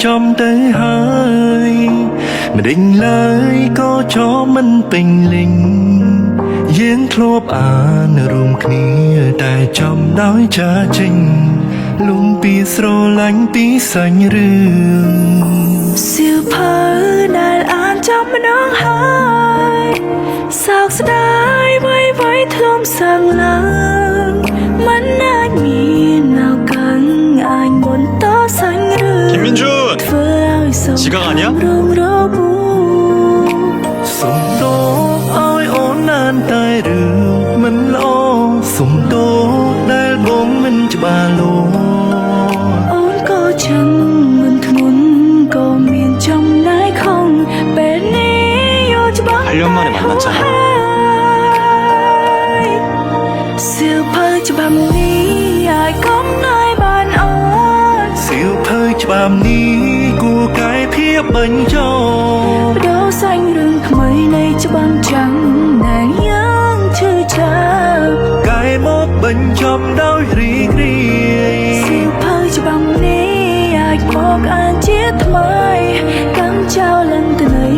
trong tới hơi mà định lời có cho mình tình linh diễn thốt rùm kia tại trong đói cha trình luôn pi sro lánh pi xanh rương siêu phơi đại an trong nắng hai sao sái với thơm sang lắng mắt anh nhìn nào cần anh muốn tỏ xanh rương 김민준! 지각 아니야? sùng tố ôi ôn an tai rừng mình lo sùng tố đại bóng mình cho bà lô ôn có chân mình muốn có miền trong nái không bên ní yêu cho bóng 8년 만에 만났잖아. siêu phơi cho bà ní ai có nơi bàn ơn siêu phơi cho bà ní của cái phía bên cho đâu xanh rừng mây này cho băng trắng này những chữ chờ cái mốt bên trong đôi rì rì siêu phơi cho băng ní ai một anh chiếc mây cắm trao lần từ này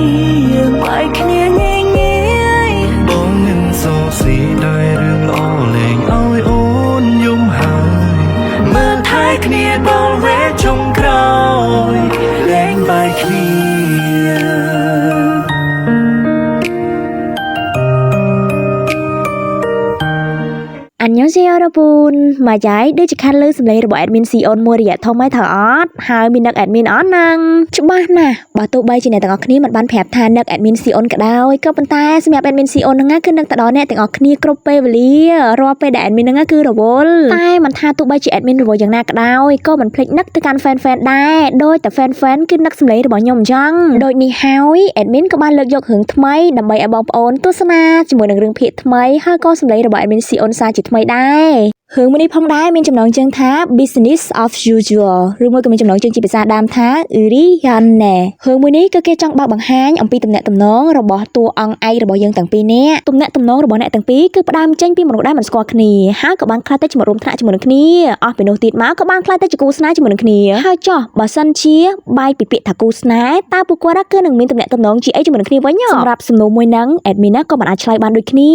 ngoài kia nghe nghe bóng nhân so xì đại rừng lo lệnh ôi ôn dung hài mơ thái kia bóng rẽ trong khói lên bài kia 안녕하세요 여러분 마자이ដូចខានលើសម្លេងរបស់ admin Sion មួយរយៈធំហើយថើអត់ហើយមាននឹក admin អត់ហ្នឹងច្បាស់ណាស់បើទោះបីជាអ្នកទាំងអស់គ្នាមិនបានប្រាប់ថានឹក admin Sion ក៏ដោយក៏ប៉ុន្តែសម្រាប់ admin Sion ហ្នឹងគឺនឹកទៅដល់អ្នកទាំងអស់គ្នាគ្រប់ពេលវេលារាល់ពេលដែល admin ហ្នឹងគឺរវល់តែមិនថាទោះបីជា admin រវល់យ៉ាងណាក៏ដោយក៏មិនភ្លេចនឹកទៅកាន់ fan ដែរដោយតែ fan គឺនឹកសម្លេងរបស់ខ្ញុំអញ្ចឹងដូចនេះហើយ admin ក៏បានលើកយករឿងថ្មីដើម្បីឲ្យបងប្អូនទស្សនាជាមួយនឹងរឿងភាគថ្មីហើយក៏សម្លេងរបស់ admin Sion សាជាថ្មីដែររឿងមួយនេះផងដែរមានចំណងជើងថា business of usual ឬមួយក៏មានចំណងជើងជាភាសាដើមថា Uriane រឿងមួយនេះគឺគេចង់បើកបង្ហាញអំពីទំនាក់ទំនងរបស់តួអង្គឯករបស់យើងទាំងពីរនាក់ទំនាក់ទំនងរបស់អ្នកទាំងពីរគឺផ្ដើមចេញពីមនុស្សដែលមិនស្គាល់គ្នាហើយក៏បានក្លាយទៅជាមិត្តរួមថ្នាក់ជាមួយនឹងគ្នាអស់ពីនោះទៀតមកក៏បានក្លាយទៅជាគូស្នេហ៍ជាមួយនឹងគ្នាហើយចុះបើសិនជាបាយពីពាក្យថាគូស្នេហ៍តើពួកគាត់គឺនឹងមានទំនាក់ទំនងជាអីជាមួយនឹងគ្នាវិញសម្រាប់សំណួរមួយហ្នឹង admin ក៏មិនអាចឆ្លើយបានដូចគ្នា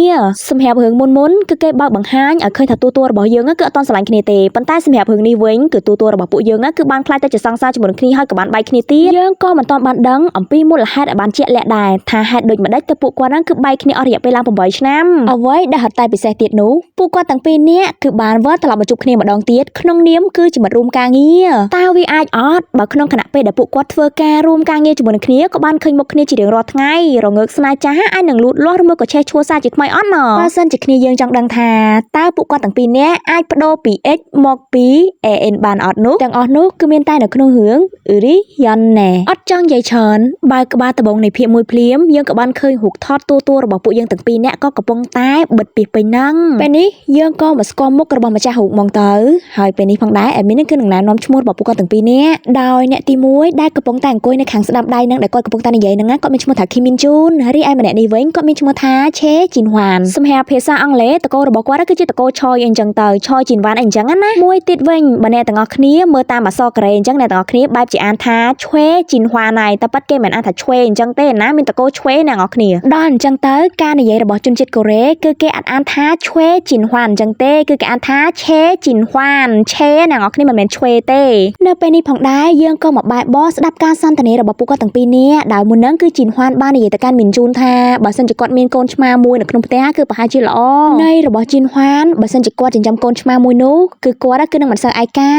សម្រាប់រឿងមុនគឺគេបើកបង្ហាញឲ្យឃើញថាតួរបស់យើងគឺអត់តន់ស្រឡាញ់គ្នាទេប៉ុន្តែសម្រាប់រឿងនេះវិញគឺតួរបស់ពួកយើងគឺបានខ្លាចទៅជាសង្សារជាមួយនឹងគ្នាហើយក៏បានបែកគ្នាទៀតយើងក៏មិនទាន់បានដឹងអំពីមូលហេតុឲ្យបានជាក់លាក់ដែរថាហេតុដូចម្ដេចទៅពួកគាត់គឺបែកគ្នាអស់រយៈពេលឡើង8ឆ្នាំអ្វីដែលហត់តែពិសេសទៀតនោះពួកគាត់ទាំងពីរនាក់គឺបានវិលត្រឡប់មកជួបគ្នាម្ដងទៀតក្នុងនាមគឺជាមិត្តរួមការងារតើវាអាចអត់បើក្នុងគណៈពេលដែលពួកគាត់ធ្វើការរួមការងារជាមួយនឹងគ្នាក៏បានឃើញមុខគ្នាជារៀងរាល់ថ្ងៃរងើកស្នេហ៍ចាស់អាចនឹងលូតលាស់ឬមកក៏ឆេះឈួរសារជាថ្មីអត់ណបើសិនជាគ្នាយើងចង់ដឹងថាតើពួកគាត់ទាំងពីរនាក់អាចបដូរពី x មកពី an បានអត់នោះទាំងអស់នោះគឺមានតែនៅក្នុងរឿង Uriane អត់ចង់និយាយច្រើនបើក្បាលដំបងនៃភាគមួយភ្លាមយើងក៏បានឃើញរូបថតតួរបស់ពួកយើងទាំងពីរនាក់ក៏កំពុងតែបិទពីពេញហ្នឹងពេលនេះយើងក៏មកស្គាល់មុខរបស់ម្ចាស់រូបមកទៅហើយពេលនេះផងដែរ admin គឺនឹងណែនាំឈ្មោះរបស់ពួកគាត់ទាំងពីរនាក់ដោយអ្នកទី1ដែលកំពុងតែអង្គុយនៅខាងស្ដាំដៃហ្នឹងដែលគាត់កំពុងតែនិយាយហ្នឹងគាត់មានឈ្មោះថា Kim Min Jun ហើយឯម្នាក់នេះវិញគាត់មានឈ្មោះថា Che Jin Hwan សម្រាប់ភាសាអង់គ្លេសតកូលរបស់គាត់គឺជាតកូល Choi អញ្ចឹងទៅ Choi Jin Hwan អញ្ចឹងណាមួយទៀតវិញបើអ្នកទាំងអស់គ្នាមើលតាមអក្សរកូរ៉េអញ្ចឹងអ្នកទាំងអស់គ្នាបែបជាអានថា Chue Jin Hwan ហើយតែប៉ាត់គេមិនអានថា Chue អញ្ចឹងទេណាមានតកូល Chue អ្នកទាំងអស់គ្នាដល់អញ្ចឹងទៅការនិយាយរបស់ជនជាតិកូរ៉េគឺគេអានថា Chue Jin Hwan អញ្ចឹងទេគឺគេអានថា Che Jin Hwan Che អ្នកទាំងអស់គ្នាមិនមែន Chue ទេនៅពេលនេះផងដែរយើងក៏មកបែបបោះស្ដាប់ការសន្ទនារបស់ពួកគាត់ទាំងពីរនាក់ដែលមុនហ្នឹងគឺ Jin Hwan បាននិយាយទៅកាន់ Min Jun ថាបើសិនជាគាត់មានកូនឆ្មាមួយនៅក្នុងផ្ទះគឺប្រហែលជាល្អនៃរបស់ Jin Hwan បើសិនជាគាត់ចិញ្ចឹមកូនឆ្មាមួយនោះគឺគាត់គឺនឹងមិនសូវឯកោ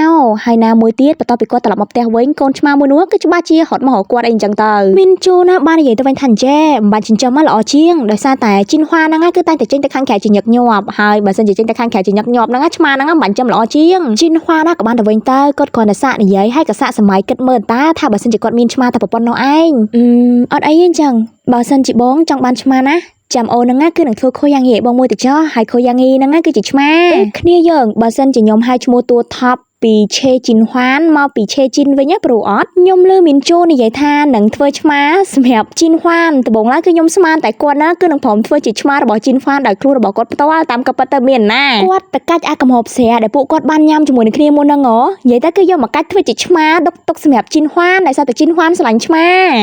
ហើយណាមួយទៀតបន្ទាប់ពីគាត់ត្រឡប់មកផ្ទះវិញកូនឆ្មាមួយនោះគឺច្បាស់ជាហត់មករកគាត់អីអញ្ចឹងទៅ Min Jun ណាបាននិយាយទៅវិញថាអញ្ចេះមិនបាច់ចិញ្ចឹមមកល្អជាងដោយសារតែ Jin Hwan ហ្នឹងគឺតែងតែចេញទៅខាងក្រៅជាញឹកញាប់ហើយបើសិនជាចេញទៅខាងក្រៅជាញឹកញាប់ហ្នឹងឆ្មាហ្នឹងមិនបាច់ចិញ្ចឹមល្អជាង Jin Hwan ណាក៏បានទៅវិញទៅគាត់គ្រាន់តែសាកនិយាយហើយក៏សាកសម័យគិតមើលតាថាបើសិនជាគាត់មានឆ្មាតែប្រពន្ធនោះឯងអត់អីទេអញ្ចឹងបើសិនជាបងចង់បានឆ្មាណា จำโอนังงะคือหนังทัวโคยังเงบองมวยแต่จ้อหายโคยังงีนังงะคือจิชมาគ្នាយើងបើសិនជាខ្ញុំហៅឈ្មោះតួ top ពីឆេជីនហွានមកពីឆេជីនវិញប្រូអត់ខ្ញុំលើមានជូនិយាយថានឹងធ្វើឆ្មាសម្រាប់ជីនហွានដំបងឡើយគឺខ្ញុំស្មានតែគាត់ណាគឺនឹងព្រមធ្វើជាឆ្មារបស់ជីនហွានដោយខ្លួនរបស់គាត់ផ្ទាល់តាមកាពិតទៅមានណាគាត់ទៅកាច់អាកំហបស្រាដែលពួកគាត់បានញ៉ាំជាមួយនឹងគ្នាមុនហ្នឹងហ៎និយាយតែគឺយកមកកាច់ធ្វើជាឆ្មាដុកទុកសម្រាប់ជីនហွានដែលសារតែជីនហွានស្រឡាញ់ឆ្មា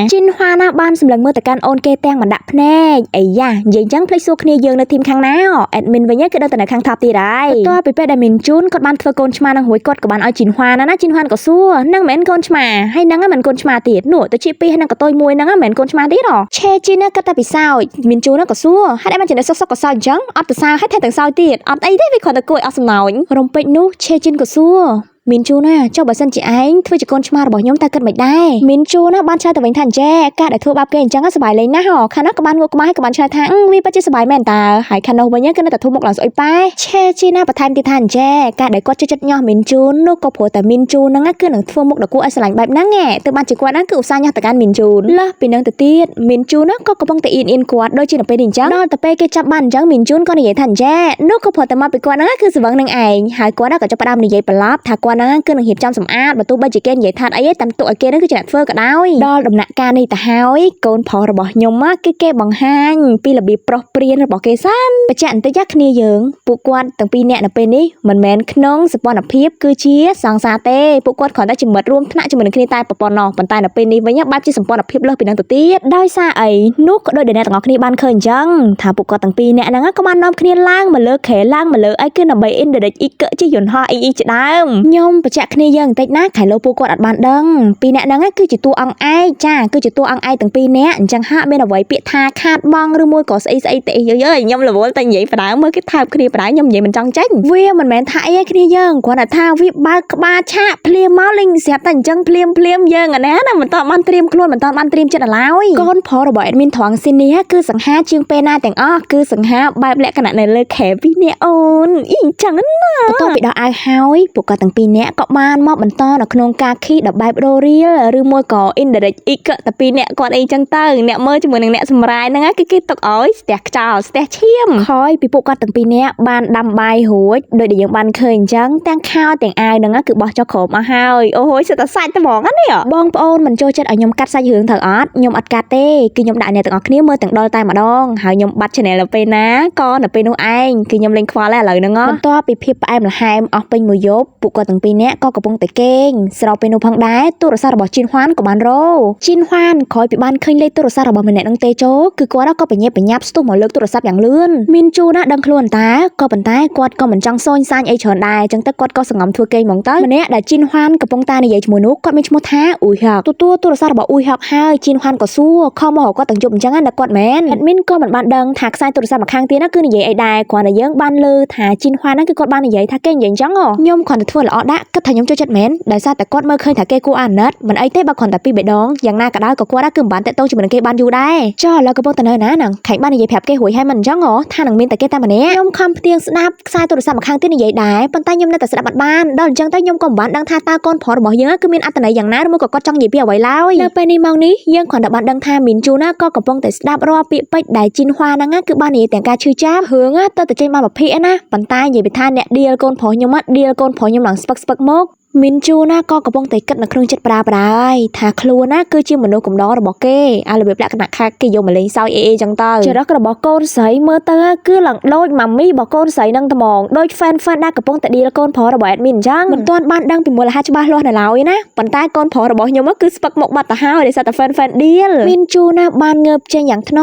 ជីនហွានណាបានសម្លឹងមើលទៅកាន់អូនគេទាំងមិនដាក់ភ្នែកអីយ៉ានិយាយចឹងភ្លេចសួរគ្នាយើងនៅធីមខាងណាអេដមីនវិញគឺនៅតែនៅខាង top ទៀតហើយបន្ទាប់ពីពេលដែលមានជូនគាត់បានធ្វើកូនឆ្មានឹងរួយគាត់ក៏បានឲ្យជីនហွានណាជីនហွានក៏សួរនឹងមិនមែនកូនឆ្មាហើយនឹងមិនមែនកូនឆ្មាទៀតនោះទៅជាពីរហើយនឹងកតុយមួយនឹងមិនមែនកូនឆ្មាទៀតហ៎ឆេជីនណាគាត់តែពិសោចមានជូនណាក៏សួរហើយតែមិនចេះសុកសុកក៏សោចអញ្ចឹងអត់ទៅសើហើយថែទាំងសោចទៀតអត់អីទេវាគ្រាន់តែគួរឲ្យអស់សំណោចរំពេចនោះឆេជីនក៏សួរមានជូណាចុះបើសិនជាឯងធ្វើជាកូនឆ្មារបស់ខ្ញុំតើគិតមិនដែរមានជូណាបានឆ្លើយទៅវិញថាអញ្ចេះការដែលធ្វើបាបគេអញ្ចឹងសប្បាយលេងណាស់ហ៎ខាងនោះក៏បានងក់ក្បាលក៏បានឆ្លើយថាវាពិតជាសប្បាយមែនតើហើយខាងនោះវិញគឺនៅតែធុំមុខឡើងស្អុយប៉ែឆេជីណាបន្ថែមទៀតថាអញ្ចេះការដែលគាត់ចិត្តញោះមានជូននោះក៏ព្រោះតែមានជូនហ្នឹងគឺនឹងធ្វើមុខដល់គួរឲ្យស្រឡាញ់បែបហ្នឹងទៅបានជាគាត់ហ្នឹងគឺឧស្សាហ៍ញោះទៅកាន់មានជូនលើសពីនឹងទៅទៀតមានជូនណាក៏កំពុងតែអៀនគាត់ដូចជានៅពេលនេះអញ្ចឹងដល់ទៅពេលគេចាប់បានអញ្ចឹងមានជូនក៏និយាយថាអញ្ចេះនោះក៏ព្រោះតែមកពីគាត់ហ្នឹងគឺស្វឹងនឹងឯងហើយគាត់ក៏ចាប់ផ្ដើមនិយាយប្រឡប់ថាគាត់ហ្នឹងគឺនឹងរៀបចំសម្អាតបើទោះបីជាគេនិយាយថាអីតាមទុកឲ្យគេនឹងគឺជាអ្នកធ្វើក៏ដោយដល់ដំណាក់កាលនេះទៅហើយកូនប្រុសរបស់ខ្ញុំគឺគេបង្ហាញពីរបៀបប្រុសព្រានរបស់គេសិនបញ្ជាក់បន្តិចគ្នាយើងពួកគាត់ទាំងពីរនាក់នៅពេលនេះមិនមែនក្នុងសម្ព័ន្ធភាពគឺជាសង្សារទេពួកគាត់គ្រាន់តែជាមិត្តរួមថ្នាក់ជាមួយនឹងគ្នាតែប៉ុណ្ណោះប៉ុន្តែនៅពេលនេះវិញបែបជាសម្ព័ន្ធភាពលើសពីនឹងទៅទៀតដោយសារអីនោះក៏ដូចដែលអ្នកទាំងអស់គ្នាបានឃើញអញ្ចឹងថាពួកគាត់ទាំងពីរនាក់ហ្នឹងក៏បាននាំគ្នាឡើងមកលើខេឡើងមកលើអីគឺដើម្បី indirect អ៊ីកជាយន្តហោះអីជាដើមខ្ញុំបញ្ជាក់គ្នាយើងបន្តិចណាខែលោកពួកគាត់អត់បានដឹងពីអ្នកហ្នឹងគឺជាតួអង្គឯកចាគឺជាតួអង្គឯកទាំងពីរនាក់អញ្ចឹងហាក់មានអ្វីពាក្យថាខាតបងឬមួយក៏ស្អីស្អីទេយើខ្ញុំរវល់តែនិយាយបដើមើលគេថើបគ្នាបដើខ្ញុំនិយាយមិនចង់ចេញវាមិនមែនថាអីគ្នាយើងគ្រាន់តែថាវាបើកក្បាលឆាកភ្លាមមកលេងស្រាប់តែអញ្ចឹងភ្លាមយើងអាណាមិនតបានត្រៀមខ្លួនមិនតបានត្រៀមចិត្តឡើយកូនប្រុសរបស់អេដមីនត្រង់ស៊ីននេះគឺសង្ហាជាងពេលណាទាំងអស់គឺសង្ហាបែបលក្ខណៈនៅលើខែពីរនាក់អូនអ៊ីអញ្ចឹងណាបន្ទាប់ពីដល់អាវហើយពួកគាត់ទាំងពីរនាក់ក៏បានមកបន្តនៅក្នុងការខីដល់បែបរោរៀលឬមួយក៏ indirect អ៊ីកតែពីរនាក់គាត់អីចឹងទៅអ្នកមើលជាមួយនឹងអ្នកសម្រាយហ្នឹងគឺគេទុកឲ្យស្ទះខ្យល់ស្ទះឈាមខ້ອຍពីពួកគាត់ទាំងពីរនាក់បានដាំបាយរួចដោយដែលយើងបានឃើញអញ្ចឹងទាំងខោទាំងអាវហ្នឹងគឺបោះចុះក្រោមអស់ហើយអូយសិតតែសាច់តែហ្មងនេះបងប្អូនមិនចូលចិត្តឲ្យខ្ញុំកាត់សាច់រឿងទៅអត់ខ្ញុំអត់កាត់ទេគឺខ្ញុំដាក់អ្នកទាំងអស់គ្នាមើលទាំងដល់តែម្ដងហើយខ្ញុំបាត់ channel នៅពេលណាក៏នៅពេលនោះឯងគឺខ្ញុំលេងខ្វល់ហើយឥឡូវហ្នឹងបន្ទាប់ពីភាពផ្អែមល្ហែមអស់ពេញមួយយប់ពួកគាត់ទាំងពីរនាក់ក៏កំពុងតែគេងស្រោបពេលនោះផងដែរទូរស័ព្ទរបស់ជីនហွានក៏បានរោជីនហွានក្រោយពីបានឃើញលេខទូរស័ព្ទរបស់ម្នាក់នឹងទេចូលគឺគាត់ក៏បញ្ញាប់ស្ទុះមកលើកទូរស័ព្ទយ៉ាងលឿនមានជូណាដឹងខ្លួនតែក៏ប៉ុន្តែគាត់ក៏មិនចង់សោញសាញអីច្រើនដែរអញ្ចឹងទៅគាត់ក៏សង្ងំធ្វើគេងហ្មងទៅម្នាក់ដែលជីនហွានកំពុងតែនិយាយជាមួយនោះគាត់មានឈ្មោះថាអ៊ុយហកទទួលទូរស័ព្ទរបស់អ៊ុយហកហើយជីនហွានក៏សួរខំមកគាត់ទាំងយប់អញ្ចឹងណាគាត់មែនអេដមីនក៏មិនបានដឹងថាខ្សែទូរស័ព្ទម្ខាងទៀតណាគឺនិយាយអីដែរគ្រាន់តែយើងបានលើថាជីនហွានហ្នឹងគឺគាត់បាននិយាយថាគេនិយាយអញ្ចឹងខ្ញុំគ្រាន់តែធ្វើល្អដាក់គិតថាខ្ញុំចូលចិត្តមែនដោយសារតែគាត់មើលឃើញថាគេគួរអាណិតមិនអីទេបើគ្រាន់តែពីរបេដងយ៉ាងណាក៏ដោយក៏គាត់គឺមិនបានតាក់ទងជាមួយនឹងគេបានយូរដែរចុះឥឡូវកំពុងតែនៅណាហ្នឹងខេងបាននិយាយប្រាប់គេរួចហើយមិនអញ្ចឹងថានឹងមានតែគេតែម្នាក់ខ្ញុំខំផ្ទៀងស្ដាប់ខ្សែទូរស័ព្ទម្ខាងទៀតនិយាយដែរប៉ុន្តែខ្ញុំនៅតែស្ដាប់អត់បានដល់អញ្ចឹងទៅខ្ញុំក៏មិនបានដឹងថាតើកូនប្រុសរបស់យើងគឺមានអត្ថន័យយ៉ាងណាឬមួយក៏គាត់ចង់និយាយពីអ្វីឡើយនៅពេលនេះម៉ោងនេះយើងគ្រាន់តែបានដឹងថាមីនជូណាក៏កំពុងតែស្ដាប់រាល់ពាក្យពេចន៍ដែលជីនហွាហ្នឹងគឺបាននិយាយទាំងការឈឺចាប់រឿងទៅតែចេញមកប្រភេទណាប៉ុន្តែនិយាយពីថាអ្នកឌីលកូនប្រុសខ្ញុំឌីលកូនប្រុសខ្ញុំឡើងស្ពឹកមកមីនជូណាក៏កំពុងតែគិតនៅក្នុងចិត្តប្រាហើយថាខ្លួនណាគឺជាមនុស្សកំដររបស់គេអារបៀបលក្ខណៈខាគេយកមកលេងសើចអេចឹងទៅចរិតរបស់កូនស្រីមើលទៅគឺឡើងដូចម៉ាមីរបស់កូនស្រីនឹងត្មងដូច fan ដែលកំពុងតែឌីលកូនប្រុសរបស់ admin អញ្ចឹងមិនទាន់បានដឹងពីមូលហេតុច្បាស់លាស់នៅឡើយណាប៉ុន្តែកូនប្រុសរបស់ខ្ញុំគឺស្ពឹកមុខបាត់ទៅហើយដោយសារតែ fan ឌីលមីនជូណាបានងើបចេញយ៉ាងថ្ន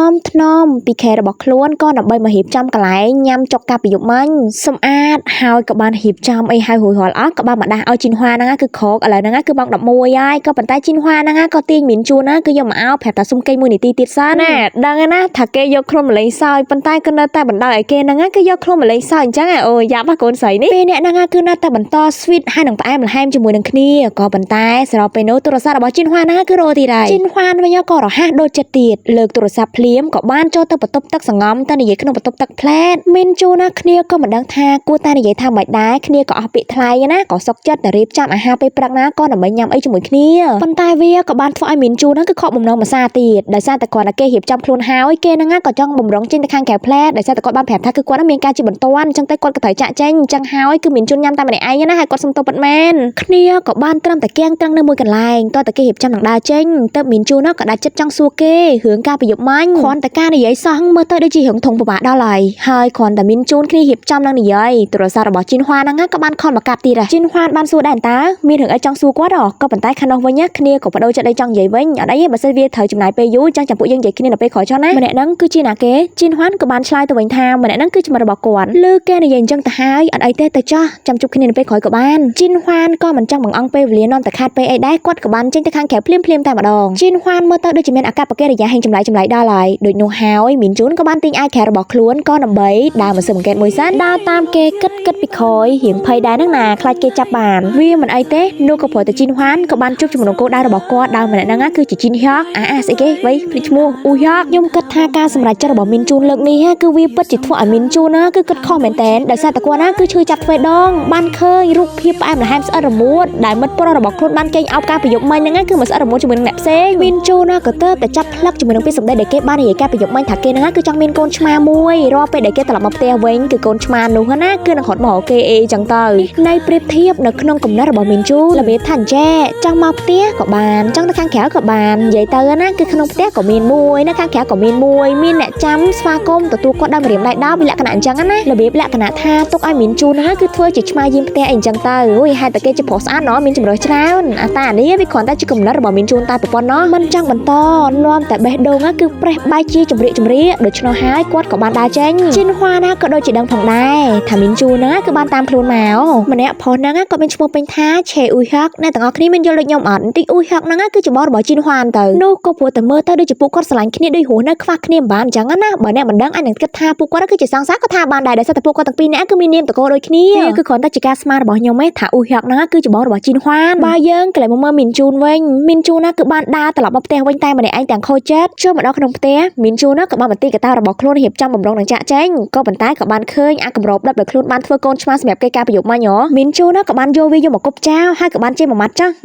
មពីខែរបស់ខ្លួនក៏ដើម្បីមករៀបចំកន្លែងញ៉ាំចុកកាពីយប់មិញសម្អាតហើយក៏បានរៀបចំអីហើយរួចរាល់អស់ក៏បានមកដាស់ឲ្យជីនហွាហ្នឹងគឺក្រោកឥឡូវហ្នឹងគឺម៉ោង11ហើយក៏ប៉ុន្តែជីនហွាហ្នឹងក៏ទាញមីនជូណាគឺយកមកអោបប្រាប់ថាសុំគេ1នាទីទៀតសិនណាដឹងណាថាគេយកខ្លួនម្លេងសើចប៉ុន្តែក៏នៅតែបណ្ដោយឲ្យគេហ្នឹងគឺយកខ្លួនម្លេងសើចអញ្ចឹងអូយ៉ាប់កូនស្រីនេះពេលអ្នកហ្នឹងគឺនៅតែបន្ត sweet ហើយនឹងផ្អែមល្ហែមជាមួយនឹងគ្នាក៏ប៉ុន្តែស្របពេលនោះទូរស័ព្ទរបស់ជីនហွាហ្នឹងគឺរោទីដែរជីនហွានវិញក៏រហ័សដូចចិត្តទៀតលើកទូរស័ព្ទភ្លាមក៏បានចូលទៅបន្ទប់ទឹកសង្ងំទៅនិយាយក្នុងបន្ទប់ទឹកផ្លែតមីនជូណាគ្នាក៏មិនដឹងថាគួរតែនិយាយថាមិនដែរគ្នាក៏អស់ពាក្យថ្លៃណាក៏សុកចិត្តតែរៀប บจำอาหารไปปรักนะก็นำไปยำไอ้จมูกนี้ปันตายเวียกับบ้านฟ้าไอ้มินจูนั่นคือขอบมุมน้องมาซาตีดได้ซาแต่ก่อนนะเกเหีบจำโคลนหาวไอ้เกนั่งก็จ้องบ่มร้องจินตะคางแขวแพร่ได้ซาแต่ก่อนบ้านแผลทักคือกวนน้ำเมียงการจีบนต้นจังแต่ก่อนกระถอยจะเจงจังหาวไอ้คือมินจูยำตามไปไหนไอ้นะหายกอดสมโตปัดแมนเนี่ยกับบ้านตรำแต่แกงตั้งในมือกันลายก็แต่เกเหีบจำหนังดาเจงแต่มินจูนั่นก็ได้จับจังซัวเกหืงกาไปหยบมันคอนแต่การในยัยซังเมื่อเตยได้จีหงทงประบาดได้เลยหายคอนแต่มินจูนคือเหีบจำนังในยัยตัวซาระบอกจินฮวานังกับบ้านคอนมากาตีระจินฮวานบ้านซัวแดนตามีถึงไอ้จังซัวกว่าดอกก็ปันใต้ขนมวันยักษ์เนี่ยกับปะโดจะได้จังใหญ่เว้นอันนี้มาเซเวียเธอจำนายไปยุจังจับปุยยังใหญ่ขึ้นในไปขอชนะมันนั่งคือจีน่าเกจินฮวานกับบ้านชายตัวเองทางมันนั่งคือจะมาระบอกก่อนเลือกแกในยันจังตาหายอันไอเต้แต่จ้าจำจุกขึ้นในไปขอกับบ้านจินฮวานก็มันจังบังอังไปเรียนนอนแต่ขาดไปไอ้ได้กวดกับบ้านจิงตะคางแขวเพลียมแต่มาดองจินฮวานเมื่อเตอโดยจะเป็นอากาศปะเกระยะแห่งจำไรได้เลยโดยนูฮาวมินจูนกับบ้านติงไอแขระบอกล้วนก็นำใบดาวมาเสริมแกนมวยซัดดาวตามเกกึดไปคอยเหี่ยงไพได้นักหนาคลายเกจับบานวิ่งมันไอเต้นูกับผัวแต่จินฮวานกับบ้านจุกจมูกโกได้บอกก็ดาวมันนั่งคือจินฮอกสิเกไว้พลิชมูอุยอกยมกัดทาการสำหรับจะระบอกมินจูนเลิกนี้ฮะคือวิปัจจิตพวกมินจูนะคือกัดข้อแมนแตนได้ซาตะกวนะคือชื่อจับไฟดองบ้านเคยรูปเพียบไอ้มันแฮมส์อารมูดได้มัดปลระบอกครุฑบ้านเกงเอาการประโยคมันนั่งคือมันอารมูดจมูกแหนบเซมินจูนะก็เตอแต่จับพลักจมูกพิสมได้เด็กเก็บบ้านใหญ่แกประโยคมันถักเกนั่งคือจังมินโกนชมามวยรอไปเด็กเก็บตลับมาเตะเว้งคือโกนชมาหนูฮะนะคือนักขอดหมอเกเอจังเตอในเปรียบเทียบนักขนมกลุ่มนั้นระบอกมินจูระเบิดทันแจ้จังมาเตะกับบานจังตะคางแขวกับบานใหญ่เตอนะคือขนมเตะกับมินมวยนะคางแขวกับมินมวยมินเนี่ยจำสฟากมตัวก็ได้มาเรียมได้ดาวเป็นลักษณะจังนะระเบิดลักษณะท่าตกไอมินจูนะคือเธอจิตมายิ้มเตะเองจังเตอให้แต่เกจะพอสานเนาะมินจมรอยชนะตานี้ไปขอนตาจิกลุ่มนั้นระบอกมินจูตาตัวปอนเนาะมันจังบันตอนอมแต่เบดโดงคือเปรย์ใบจีจมรีโดยชนหายกวดกับบานดาเจงจินฮวานะก็โดยจิดังผ่องได้ถ้ามินจูนะคือบานตามครูนหนาวมันเนี่ยพอนะก็เป็นชั่วโมงเป็นท้าเชอุยฮักในแต่งอนี้มันยอดเลยยอมอ่อนติอุยฮักนะคือจะบอกระบอกจินฮวานเตอโนก็ปวดแต่เมื่อเตอโดยจะปุกก็สลายขี้เนี่ยด้วยหัวนักฟักเนี่ยบ้านจังนะบ่เนี่ยมันดังอันหนึ่งกระทาปุกก็คือจะสร้างซักกระทาบานใดได้สัตว์ปุกก็ตั้งปีนี้คือมีเนียมตะโกโดยขี้เนี่ยคือคนตัดจิกาสมาร์บอกยังไม่ถ้าอุยฮักนะคือจะบอกระบอกจินฮวานบาเยิงก็เลยมามินจูนเว้งมินจูนะคือบานดาตลอดมาเตะเว้งแต่มาเนี่ยไอ้แต่งโคเจ็ดช่วยมาดอกขนมเตะมินจูนะกับบานมันตีกับตาระบอกโคลนเหียบจำบ่มร้องหนังจะแจ้งก็ปันท้ายกับบานเคยอากับรบดับแบบโคลนบานเฟอร์โกนชมาสแบบไกลๆประโยคมาหยอมินจูนะกับบานโยวีโยหมกบเจ้าให้กับบานเจมมัดจ้า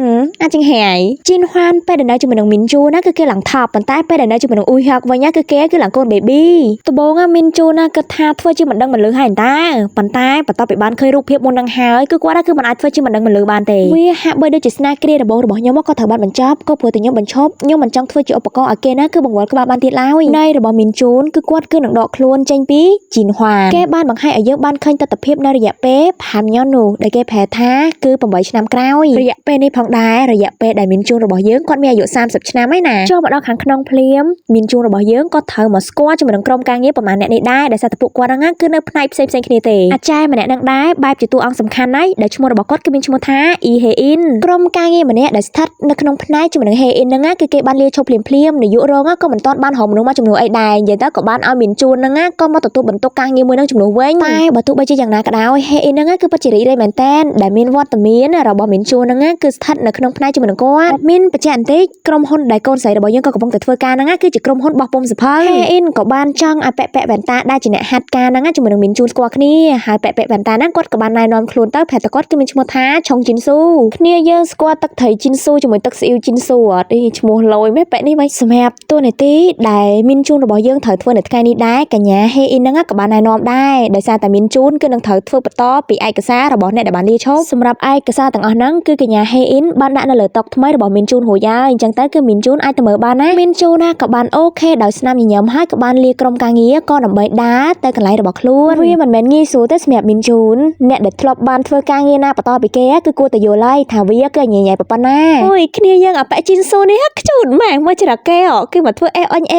จริงแห่จินฮวานไปเดินได้จุดเหมือนมินจูนะคือเกหลังทับปันท้ายไปเดินได้จุดเหมือนอุยฮักวันนี้คือเกคือหลังโกนเบบี้ตัวโบงมินจูนะก็ทาเฟอร์จิมันดังเหมือนลือให้ตาปันท้ายปันต่อไปบ้านเคยรูปเพียบมนดังหายคือว่าคือมันอาจเฟอร์จิมันดังเหมือนลือบานเตวิฮะเบอร์เดจิสนาเกลียดโบระบอกยมว่าก็ถอยบ้านมันชอบก็เพื่อแต่ยมมันชอบยมมันจังเฟอร์จิอุปกรณ์อาเกนะคือบังวัดกับบานตีแล้วในระบอกมินจูนคือกวดคือหนังดอกโคลนเจงปีจินฮวาแก้บ้านบางให้อายุบ้านเคยตัดเพียบในระยะเป๊ะผ่านย้อนหนูได้แก้แผลท้าคือปุ่มใบชนามกล้าวระยะเป๊ะในพองได้ระยะเป๊ะได้มินจูนระบอกเยอะก่อนมีอายุ30ชนะไม่นานช่วงมาดอกขังขนมเพลียมมินจูนระบอกเยอะก็เธอมาสกอตจะมาดังกรมกลางเงี้ยประมาณนี้ได้แต่สัตว์ปุกกว่าดังงั้นคือในพนัยเซมคณีเตอาจารย์มาเนี่ยดังได้ใบจิตตัวอังสำคัญได้ได้ชั่วโมงระบอกก็คือมินชั่วโมงท้าอีเฮอินกรมกลางเงี้ยมาเนี่ยได้สทัดในขนมพนัยจะมาดังเฮอินดังงั้นคือเก็บบ้านเลี้ยชมเพลียมในยุโรงั้นก็เหมือนตอนบ้านหอมนุ่งมาจำนวนไอ้ได้ยันแต่กับบ้านเอามินจูนดังงั้นก็มาตัวบรรทุกกลางเงี้ยมือนั่งจำนวนเว้งไปบรรทุกใบจีอย่างนักดาวเฮอินดังงั้นคือปัจจิริได้เหมือนแตนได้มินวอตมินเราบอกมินจูนดังงั้นคือสทัดในขนมพนัยจะมาดังก้อนมินปัจจัยอันติกรมหนได้ก้นใส่ระบอกยังก็กระพงแต่เฟื่อการดังงั้นคือจะกรมหนบอกปมสะพายเฮอินกับบ้านจังไอแปะแบนตาได้จีเนี่ยฮัดการดังงั้นจะมาดังมินจูนสกว่านี้หายแปะแบนตานั่งกดกับบ้านนายนอนครูนเต้าแผลตะกดคือมินชโมท้าชงจินซูเนี่ยเยอะสกว่าตักไถจินซูจะเหมือนตักซิวจินซูอ่ะชโมลอยไม่แปะนี่ไหมสมับตัวไหนตีได้มินจูนระบอกยังเถิดเฟื่อในไกนี่ได้กันยาเฮอินดังงั้นกับบ้านนายนอนได้ได้ซาแต่มินจูนคือดังเถิดเฟื่อปะต้อปีไอกระซ่าระบอกเนี่ยได้บ้านดีชอบสำหรับไอกระซ่าต่างอันนั้นคือกันยาเฮอินบ้านน่ะนั่นเลยตกทำไมระบอกมินจูนหัวยาจังแต่คือมินจูนไอเสมอบ้านนะมินจูนนะกับบ้านโอเคดาวสนามยิ่งให้กับบ้านเลียกรมกางเงี้ยก็นำใบดาแต่กันไหลระบอกล้วนวิ่งมันแมนงี้สูแต่สมับมินจูนเนี่ยเด็ดทลบบ้านเฟื่อกางเงี้ยนะปะต้อปีแก่คือกลัวแต่โยไล่ถาวิยะเกิดใหญ่ๆปะปนหน้าโอ้ยเนี่ยยังอ่ะแปะจินซูนี่ฮักจูนแม่เมื่อจะรักแกอ๋อคือมาเฟื่อ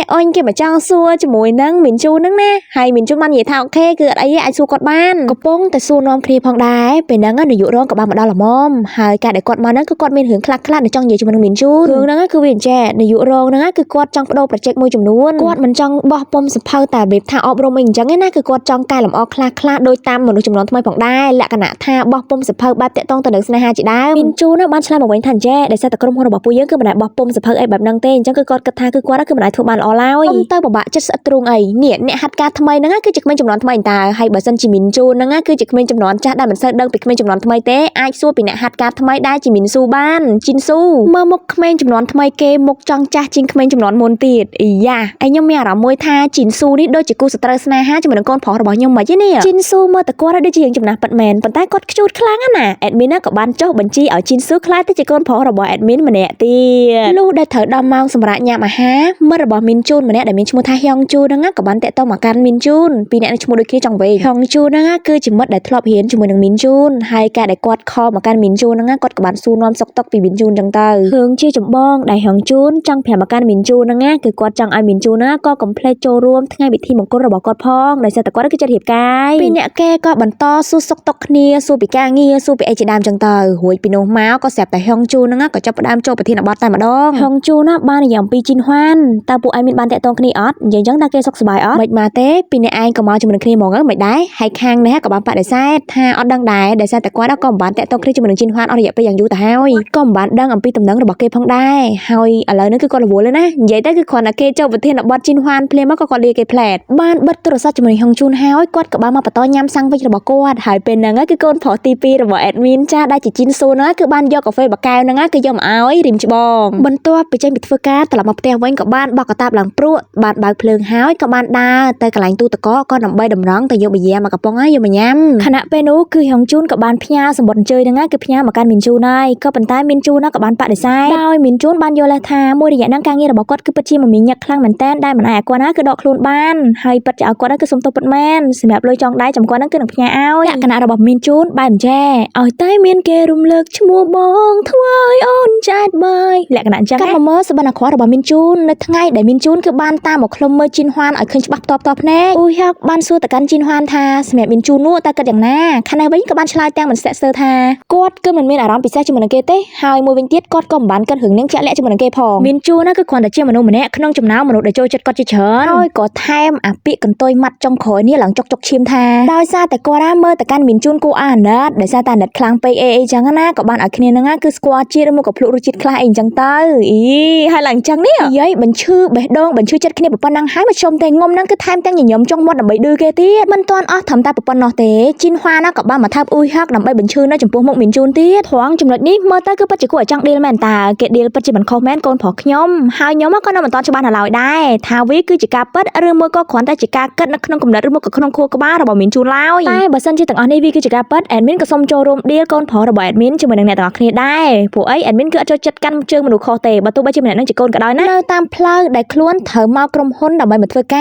ออนคือมาจ้างซัวจมูกนั่งมินจูนนั่งนะให้มินจูนมันใหญ่เท่าแค่คืออะไรไอซูกอดบ้านกระป้งแต่ซูนอมคลีพองได้เป็นนั่งก็อยู่ร้องกับบ้านมาดอลละมอมหายการได้กอดมานั่งก็กอดมินหึงคลักในจ้องใหญ่จมูกมินจูนหึงนั่งก็คือเวียนแจในอยู่ร้องนั่งก็คือกอดจ้องโดประเจกมวยจมูกกอดมันจ้องบ่ปมสะเพาแต่แบบท่าออบรมจังไงนะคือกอดจ้องกายลำออกคลาโดยตามเหมือนจำนวนทำไมผ่องได้และขณะท่าบ่ปมสะเพาแบบเตะต้องตะเดึงสนาหาจีได้มินจูนะบ้านชลาบอกไว้ทันแจ้ได้ใส่ตะกรมหัวบอกปุยเยอะคือมันได้บ่ปมสะเพาไอแบบนางเต้นจังคือกอดกระทาคือกอดก็คือมันได้ถูกบานออเล่าเตอร์บอกว่าจะสะตรุงไอเนี่ยหัดการทำไมนั่งคือจะไม่จำนวนทำไมตาให้บัสันจิมินจูนั่งคือจะไม่จำนวนจ้าได้มันเสด็จเดินไปไม่จำนวนทำไมเต้อา សួរពីអ្នកហាត់ការថ្មីដែរជីមីនស៊ូបានជីនស៊ូមើលមុខក្មេងចំនួនថ្មីគេមុខចង់ចាស់ជាងក្មេងចំនួនមុនទៀតអីយ៉ាឯខ្ញុំមានអារម្មណ៍មួយថាជីនស៊ូនេះដូចជាគូសត្រូវស្នេហាជាមួយនឹងកូនប្រុសរបស់ខ្ញុំមិនទេនេះជីនស៊ូមើលតែគាត់ដូចជារឿងចំណាស់ប៉ិតមែនប៉ុន្តែគាត់ខ្ជូតខ្លាំងណាស់អេដមីនក៏បានចុះបញ្ជីឲ្យជីនស៊ូខ្លាចទៅជាកូនប្រុសរបស់អេដមីនម្នាក់ទៀតលុះដែលត្រូវដល់ម៉ោងសម្រាប់ញ៉ាំអាហារមិត្តរបស់មីនជូនម្នាក់ដែលមានឈ្មោះថាហៀងជូនហ្នឹងក៏បានតាក់ទងមកកាន់មីនជូនពីអ្នកនឹងឈ្មោះដូចគ្នាចង់វិញហៀងជូនហ្នឹងគឺជាមិត្តដែលធ្លាប់រៀនជាមួយនឹងមីនជូនហើយការដែលគាត់ខលមកកាន់មីនជូនហ្នឹងគាត់ក៏បានសួរនាំសុខទុក្ខពីមីនជូនចឹងទៅរឿងជាចម្បងដែលហៀងជូនចង់ប្រាប់មកកាន់មីនជូនហ្នឹងគឺគាត់ចង់ឲ្យមីនជូនក៏កុំភ្លេចចូលរួមថ្ងៃពិធីមង្គលរបស់គាត់ផងដោយសារតែគាត់គឺចិត្តរៀបការពីអ្នកគេក៏បន្តសួរសុខទុក្ខគ្នាសួរពីការងារសួរពីអីជាដើមចឹងទៅរួចពីនោះមកក៏ស្រាប់តែហៀងជូនហ្នឹងក៏ចាប់ផ្ដើមចូលប្រធានបទតែម្ដងហៀងជូនបាននិយាយអំពីជីនហွានតើពួកឯងមានបានតាក់ទងគ្នាអត់និយាយចឹងតើគេសុខសប្បាយអត់មិនមកទេពីអ្នកឯងក៏មកជាមួយនឹងគ្នាហ្មងមិនដែរហើយខាងនេះក៏បានបដិសេធថាអត់ដឹងដែរដោយសារតែគាត់ក៏មិនបានតាក់ទងគ្នាជាមួយនឹងជីនហွានអស់រយៈពេលយ៉ាងយូរទៅហើយក៏មិនបានដឹងអំពីដំណឹងរបស់គេផងដែរហើយឥឡូវនេះគឺគាត់រវល់ណានិយាយទៅគឺគ្រាន់តែគេចូលប្រធានបទជីនហွានភ្លាមមកក៏គាត់លាគេផ្លែតបានបិទទូរស័ព្ទជាមួយហឹងជូនហើយគាត់ក៏បានមកបន្តញ៉ាំសាំងវិចរបស់គាត់ហើយពេលហ្នឹងគឺកូនប្រុសទី2របស់អេដមីនចាដែលជាជីនស៊ូហ្នឹងគឺបានយកកាហ្វេបកែវហ្នឹងគឺយកមកឲ្យរីមច្បងបន្ទាប់ពីចេញពីធ្វើការត្រឡប់មកផ្ទះវិញក៏បានបោះកតាបឡើងព្រក់បានបើកភ្លើងហើយក៏បានដើរទៅកន្លែងទូទឹកកកក៏ដើម្បីតម្រង់ទៅយកប៊ីយ៉ាមកកំប៉ុងហើយយកមកញ៉ាំខណៈពេលនោះគឺហឹងជូនក៏បានផ្ញើសម្បត្តិអញ្ជើញហ្នឹងគឺផ្ញើមកកាន់មីនជូនហើយក៏ប៉ុន្តែមីនជូនក៏បានបដិសេធដោយមីនជូនបានយល់ថាមួយរយៈហ្នឹងការងាររបស់គាត់គឺពិតជាមមាញឹកខ្លាំងមែនតើដែលមិនអាចឲ្យគាត់ណាគឺដកខ្លួនបានហើយពិតជាឲ្យគាត់គឺសុំទោសពិតមែនសម្រាប់លុយចង់ដៃចំគាត់ហ្នឹងគឺនឹងផ្ញើឲ្យលក្ខណៈរបស់មីនជូនបែបអញ្ចេឲ្យតែមានគេរំលើកឈ្មោះបងធ្វើឲ្យអូនចាច់បាយលក្ខណៈអញ្ចឹងកាត់មកមើលសបិនអាក្រក់របស់មីនជូននៅថ្ងៃដែលមីនជូនគឺបានតាមមកឃ្លុំមើលជីនហွានឲ្យឃើញច្បាស់តបភ្នែកអ៊ូហៀកបានសួរទៅកាន់ជីនហွានថាសម្រាប់មីនជូននោះតើគិតយ៉ាងណាខណៈវិញក៏បានឆ្លើយទាំងមិនស្ទាក់ស្ទើរថាគាត់គឺមិនមានអារម្មណ៍ពិសេសជាមួយនឹងគេទេហើយមួយវិញទៀតគាត់ក៏មិនបានគិតរឿងនឹងជាក់លាក់ជាមួយនឹងគេផងមីនជូនគឺគ្រាន់តែជាមនុស្សម្នាក់ក្នុងចំណោមមនុស្សដែលចូលចិត្តគាត់ជាច្រើនហើយក៏ថែមអាពាក្យកន្ទុយម៉ាត់ចុងក្រោយនេះឡើងចុកឈាមថាដោយសារតែគាត់មើលទៅកាន់មីនជូនគូអាណិតដោយសារតែអាណិតខ្លាំងពេកអីចឹងណាក៏បានឲ្យគ្នានឹងគឺស្គាល់ជាតិឬមកក៏ភ្លក់រសជាតិខ្លះអីចឹងទៅអីហើយឡើងចឹងនេះយាយបញ្ឈឺបេះដូងបញ្ឈឺចិត្តគ្នាប៉ុណ្ណឹងហើយមកជុំតែងុំហ្នឹងគឺថែមទាំងញញឹមចុងមាត់ដើម្បីឌឺគេទៀតមិនទាន់អស់ត្រឹមតែប៉ុណ្ណោះទេជីនហွានក៏បានមកថាបអ៊ុយហឹកដើម្បីបញ្ឈឺនៅចំពោះមុខមីនជូនទៀតត្រង់ចំណុចនេះមើលទៅគឺពិតជាគួរឲ្យចង់ឌីលមែនតើគេឌីលពិតជាមិនខុសមែនកូនប្រុសខ្ញុំហើយខ្ញុំក៏នៅមិនទាន់ច្បាស់នៅឡើយដែរថាវាគឺជាការពិតឬមួយក៏គ្រាន់តែជាការគិតនៅក្នុងគំនិតឬមួយក៏ក្នុងខួរក្បាលរបស់មីនជូនឡើយតែបើសិនជាទាំងអស់នេះវាគឺជាការពិតអេដមីនក៏សូមចូលរួមឌីលកូនប្រុសរបស់អេដមីនជាមួយនឹងអ្នកទាំងអស់គ្នាដែរព្រោះអីអេដមីនគឺអត់ចូលចិត្តកាន់ជើងមនុស្សខុសទេបើទោះបីជាម្នាក់នឹងជាកូនក៏ដោយណានៅតាមផ្លូវដែលខ្លួនត្រូវមកក្រុមហ៊ុនដើម្បីមកធ្វើកា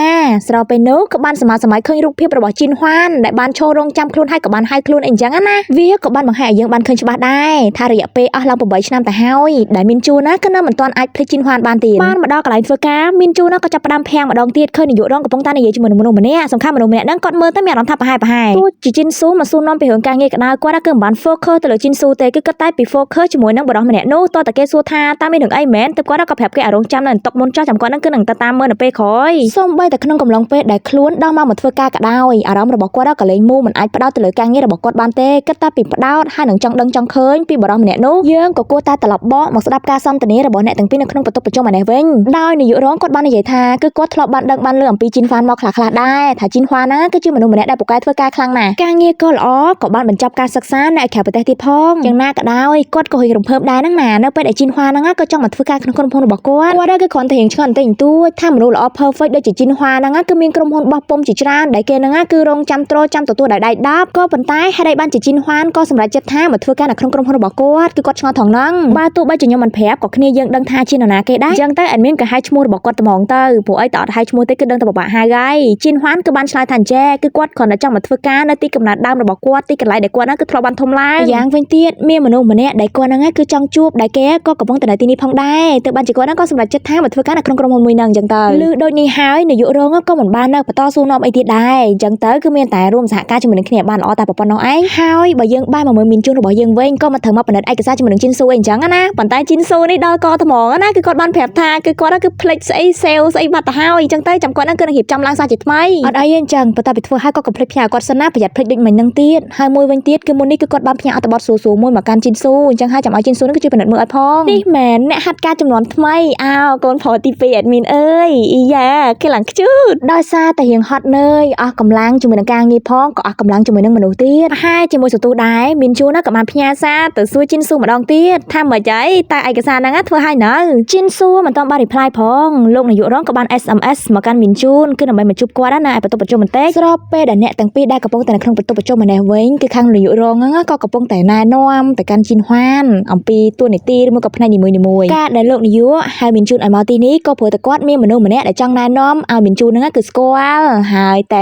រស្របពេលនោះក៏បានសម័យឃើញរូបភាពរបស់ជីនហွានដែលបានឈររងចាំខ្លួនហើយក៏បានហៅខ្លួនអីចឹងណាវាក៏បានបង្ហាញឲ្យយើងបានឃើញច្បាស់ដែរថារយៈពេលអស់ឡើង8ឆ្នាំទៅហើយដែលមីនជូនណាគឺនៅមិនទាន់អាចភ្លេចជីនហွានបានទៀតបានមកដល់កន្លែងធ្វើការមីនជូនក៏ចាប់ផ្ដើមភាំងម្ដងទៀតឃើញនាយករងកំពុងតែនិយាយជាមួយនឹងមនុស្សម្នាក់សំខាន់មនុស្សម្នាក់ហ្នឹងគាត់មើលទៅមានអារម្មណ៍ថាប្រហែលទោះជាជីនស៊ូមកសួរនាំពីរឿងការងារក្តៅគាត់គឺមិនបាន focus ទៅលើជីនស៊ូទេគឺគាត់តែពី focus ជាមួយនឹងបរិសម្នាក់នោះតើតាគេសួរថាតើមានរឿងអីមែនទៅគាត់ក៏ប្រាប់គេឲ្យរងចាំនៅតុកមុនចោះចាំគាត់ហ្នឹងគឺនឹងទៅតាមមើលនៅពេលក្រោយសូម្បីតែក្នុងកំឡុងពេលដែលខ្លួនដល់មកធ្វើការក៏ដោយអារម្មណ៍របស់គាត់ក៏លែងមូមិនអាចផ្ដោតទៅលើការងាររបស់គាត់បានទេគិតតែពីផ្ដោតហើយនឹងចង់ដឹងចង់ឃើញពីបរិសម្នាក់នោះយើងក៏គួរតែត្រឡប់មកស្ដាប់ការសន្ទនារបស់អ្នកទាំងពីរនៅក្នុងបន្ទប់ប្រជុំឯនេះវិញដោយនាយករងគាត់បាននិយាយថាគឺគាត់ធ្លាប់បានដឹងបានលឺអំពីជីនហွានមកខ្លះៗដែរថាជីនហွានណាគឺជាមនុស្សម្នាក់ដែលពូកែធ្វើការខ្លាំងណាស់ការងារក៏ល្អក៏បានបញ្ចប់ការសិក្សានៅឯក្រៅប្រទេសទៀតផងយ៉ាងណាក៏ដោយគាត់ក៏រៀងរំភើបដែរហ្នឹងណានៅពេលដែលជីនហွានហ្នឹងក៏ចង់មកធ្វើការក្នុងក្រុមហ៊ុនរបស់គាត់គឺគ្រាន់តែរៀងឆ្ងល់បន្តិចបន្តួចថាមនុស្សល្អ perfect ដូចជាជីនហွានហ្នឹងគឺមានក្រុមហ៊ុនបោះពុំជាច្រើនដែលគេហ្នឹងគឺរងចាំទទួលដោយដៃដប់ក៏ប៉ុន្តែហេតុអីបានជាជីនហွានក៏សម្រេចចិត្តថាមកធ្វើការនៅក្នុងក្រុមហ៊ុនរបស់គាត់គឺគាត់ឆ្ងល់ថងហ្នឹងបើទោះបីជាខ្ញុំមិនប្រាប់ក៏គ្នាយើងដឹងថាជានរណាគេដែរអញ្ចឹងទៅអេដមីនក៏ហៅឈ្មោះរបស់គាត់ត្មងទៅព្រោះអីតើអត់ហៅឈ្មោះទេគឺដឹងតែបបាក់ហៅហើយជីនហွានគឺបានឆ្លើយថាអញ្ចេះគឺគាត់គ្រាន់តែចង់មកធ្វើការនៅទីកំណើតដើមរបស់គាត់ទីកន្លែងដែលគាត់ហ្នឹងគឺធ្លាប់បានធំឡើងយ៉ាងវិញទៀតមានមនុស្សម្នាក់ដែលគាត់ហ្នឹងគឺចង់ជួបដែលគេក៏កំពុងតែនៅទីនេះផងដែរទើបបានជាគាត់ហ្នឹងក៏សម្រេចចិត្តថាមកធ្វើការនៅក្នុងក្រុមហ៊ុនមួយហ្នឹងអញ្ចឹងទៅឮដូចនេះហើយនាយករងក៏មិនបាននៅបន្តសួរនាំអីទៀតដែរអញ្ចឹងទៅគឺមានតែរួមសហការជាមួយនឹងគ្នាបានល្អតែប៉ុណ្ណោះឯងហើយបើយើងបែរមកមើលមីនជូនរបស់យើងវិញក៏មកត្រូវមកពិនិត្យឯកសារជាមួយនឹងជីនស៊ូអីអញ្ចឹងណាប៉ុន្តែជីនស៊ូនេះដល់កថ្មងណាគឺគាត់បានប្រាប់ថាគឺគាត់គឺភ្លេចស្អីសេលស្អីបាត់ទៅហើយអញ្ចឹងទៅចាំគាត់ហ្នឹងគឺនឹងរៀបចំឡើងសារជាថ្មីអត់អីទេអញ្ចឹងបន្ទាប់ពីធ្វើហើយក៏កុំភ្លេចផ្ញើគាត់សិនណាប្រយ័ត្នភ្លេចដូចមិញហ្នឹងទៀតហើយមួយវិញទៀតគឺមុននេះគឺគាត់បានផ្ញើអត្ថបទសួរមួយមកកាន់ជីនស៊ូអញ្ចឹងហើយចាំឲ្យជីនស៊ូហ្នឹងគឺជួយពិនិត្យមើលឲ្យផងនេះមែនអ្នកហាត់ការចំនួនថ្មីអោកូនប្រុសទី2អេដមីនអើយអ៊ីយ៉ាគេឡើងខ្ជូតដោយសារតែរៀងហត់នឿយអស់កម្លាំងជាមួយនឹងការងារផងក៏អស់កម្លាំងជាមួយនឹងមនុស្សទៀតប្រហែលជាមួយសន្ទុះដែរមីន ជួនណាក៏បានផ្ញើសារទៅសួរជីនស៊ូម្ដងទៀតថាមិនអីតែឯកសារហ្នឹងធ្វើឲ្យនៅជីនស៊ូមិនទាន់បាន reply ផងលោកនាយករងក៏បាន SMS មកកាន់មីនជូនគឺដើម្បីមកជួបគាត់ណាឯបន្ទប់ប្រជុំបន្តិចស្របពេលដែលអ្នកទាំងពីរដែលកំពុងតែនៅក្នុងបន្ទប់ប្រជុំម្នាក់វិញគឺខាងនាយករងហ្នឹងក៏កំពុងតែណែនាំទៅកាន់ជីនហួានអំពីតួនាទីឬមួយក៏ផ្នែកនីមួយៗការដែលលោកនាយកហៅមីនជូនឲ្យមកទីនេះក៏ព្រោះតែគាត់មានមនុស្សម្នាក់ដែលចង់ណែនាំឲ្យមីនជូនហ្នឹងគឺស្គាល់ហើយតែ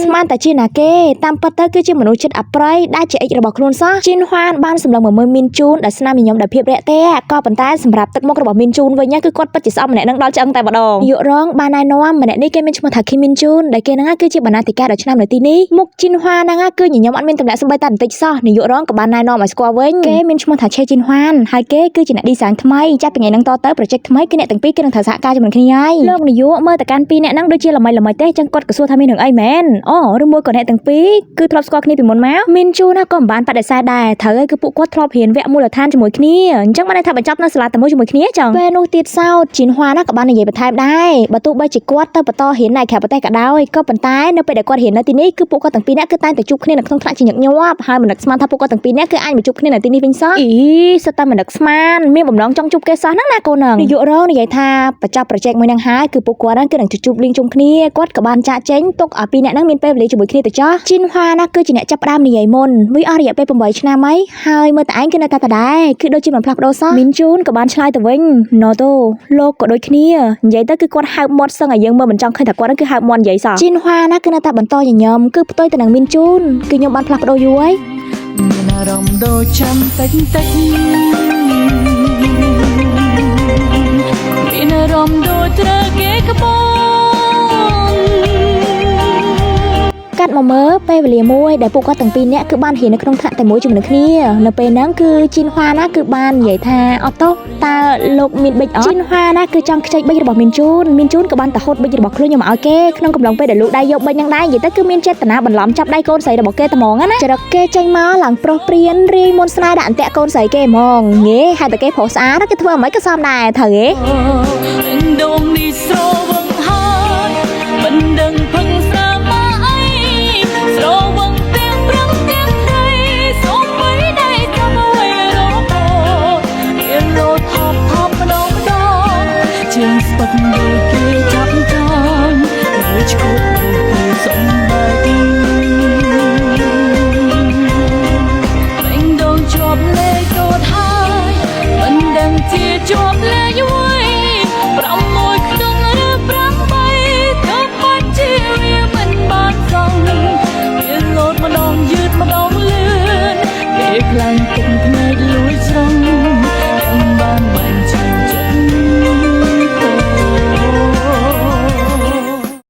ស្មានតែជាណាគេតាមពិតទៅគឺជាមនុស្សចិត្តអប្រ័យដែលជាអិចរបស់ខ្លួនសោះជីនហួានបានសម្លឹងមកមើលមីនជូនដែលស្នាមញញឹមដោយភាពរាក់ទាក់ក៏ប៉ុន្តែសម្រាប់ទឹកមុខរបស់មីនជូនវិញគឺគាត់ពិតជាស្អប់ម្នាក់នឹងដល់ឆ្អឹងតែម្ដងនាយករងបានណែនាំម្នាក់នេះគេមានឈ្មោះថាឃីមីនជូនដែលគេហ្នឹងគឺជាបណ្ណាធិការដ៏ឆ្នើមនៅទីនេះមុខជីនហួានហ្នឹងគឺញញឹមអត់មានទម្លាក់ស្បែកតែបន្តិចសោះនាយករងក៏បានណែនាំឲ្យស្គាល់វិញគេមានឈ្មោះថាឆេជីនហួានហើយគេគឺជាអ្នក design ថ្មីចាប់ពីថ្ងៃហ្នឹងតទៅ project ថ្មីគឺអ្នកទាំងពីរគេនឹងត្រូវសហការជាមួយគ្នាហើយលោកនាយកមើលតែកាន់ពីរអ្នកហ្នឹងដូចជាល្មីទេចឹងគាត់ក៏សួរថាមានរឿងអីមែនអូឬមួយក៏អ្នកទាំងពីរគឺធ្លាប់ស្គាល់គ្នាពីមុនមកមីនជូនណាក៏មិនបានបដិសេធដែរត្រូវហើយគឺពួកគាត់ធ្លាប់រៀនវគ្គមូលដ្ឋានជាមួយគ្នាអញ្ចឹងបានថាបញ្ចប់នៅសាលាតែមួយជាមួយគ្នាចឹងពេលនោះទៀតសោតជីនហួាណាក៏បាននិយាយបន្ថែមដែរបើទោះបីជាគាត់ទៅបន្តរៀននៅក្រៅប្រទេសក៏ដោយក៏ប៉ុន្តែនៅពេលដែលគាត់រៀននៅទីនេះគឺពួកគាត់ទាំងពីរនាក់គឺតែងតែជួបគ្នានៅក្នុងថ្នាក់ជាញឹកញាប់ហើយមិននឹកស្មានថាពួកគាត់ទាំងពីរនាក់គឺអាចមកជួបគ្នានៅទីនេះវិញសោះអីសិតតែមិននឹកស្មានមានបំណងចង់ជួបគេសោះហ្នឹងណាកូនហ្នឹងនាយករងនិយាយថាបញ្ចប់ project មួយហ្នឹងហើយគឺពួកគាត់ហ្នឹងគឺនឹងជួបលៀងជុំគ្នាគាត់ក៏បានចាក់ចេញទុកឲ្យពីរនាក់ហ្នឹងមានពេលវេលាជាមួយគ្នាទៅចោះជីនហួាណាគឺជាអ្នកចាប់ផ្ដើមនិយាយមុនវាអស់រយៈពេល8ឆ្នាំហើយមើលតែឯងគឺនៅតែដដែលគឺដូចជាមិនផ្លាស់ប្ដូរសោះមីនជូនក៏បានឆ្លើយទៅវិញណូតូលោកក៏ដូចគ្នានិយាយទៅគឺគាត់ហៅមាត់សឹងឲ្យយើងមើលមិនចង់ឃើញថាគាត់ហ្នឹងគឺហៅមាត់និយាយសោះជីនហួាណាគឺនៅតែបន្តញញឹមគឺផ្ទុយទៅនឹងមីនជូនគឺខ្ញុំបានផ្លាស់ប្ដូរយូរហើយមានអារម្មណ៍ដូចចាំតិចមានអារម្មណ៍ដូចត្រូវគេក្បត់កាត់មកមើលពេលវេលាមួយដែលពួកគាត់ទាំងពីរនាក់គឺបានរៀននៅក្នុងថ្នាក់តែមួយជាមួយគ្នានៅពេលហ្នឹងគឺជីនហួាណាគឺបាននិយាយថាអត់ទោះតើលោកមានប៊ិចអត់ជីនហួាណាគឺចង់ខ្ចីប៊ិចរបស់មីនជូនក៏បានទៅហូតប៊ិចរបស់ខ្លួនយកមកឲ្យគេក្នុងកំឡុងពេលដែលលោកដៃយកប៊ិចហ្នឹងដែរនិយាយទៅគឺមានចេតនាបន្លំចាប់ដៃកូនស្រីរបស់គេតែហ្មងណាចរិតគេចេញមកឡើងប្រុសព្រានរាយមុនស្នេហ៍ដាក់អន្ទាក់កូនស្រីគេហ្មងងេហើយតែគេប្រុសស្អាតគេធ្វើអ្វីក៏សមដែរត្រូវហេ